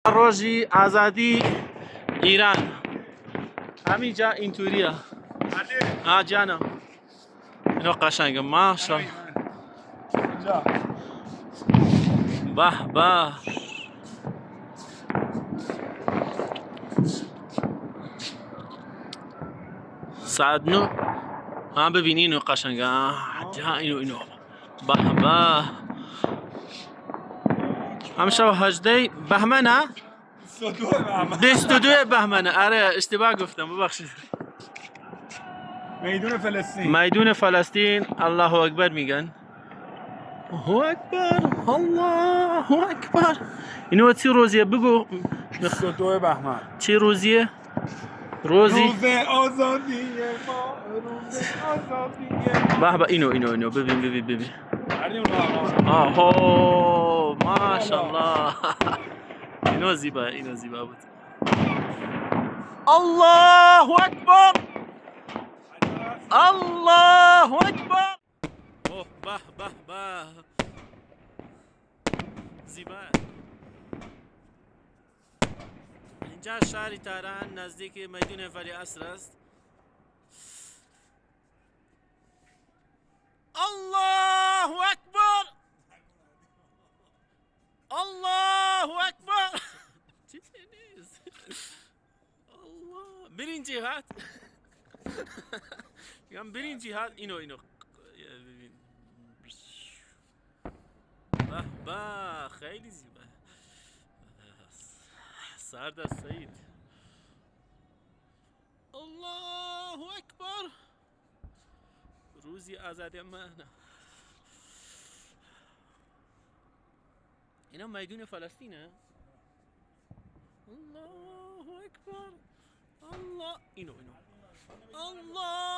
روزی آزادی ایران همینجا اینطوریه. جانم اینو قشنگه ماشاءالله. به به ساعت 9 ببین اینو قشنگه. اینو به به همشو 18 بهمنه 22 بهمنه. آره اشتباه گفتم ببخشید. میدون فلسطین الله اکبر میگن. الله اکبر الله اکبر. اینو چی روزیه بگو. 22 بهمن چی روزیه؟ روز آزادی ما، روز آزادی ما. به اینو ببین آهو ماشاءالله. اینو زیبا بود. الله اکبر الله اکبر. اوه به زیبا. اینجا شهر تهران نزدیک میدون ولیعصر است. الله اکبر الله اکبر. چیزی نیست. الله برین جهات. میگم برین جهات. اینو ببین. به خیلی زیبا. سردار سعید. الله اکبر. روزی آزادی من. اینا میدون فلسطینه. الله اکبر الله. اینو الله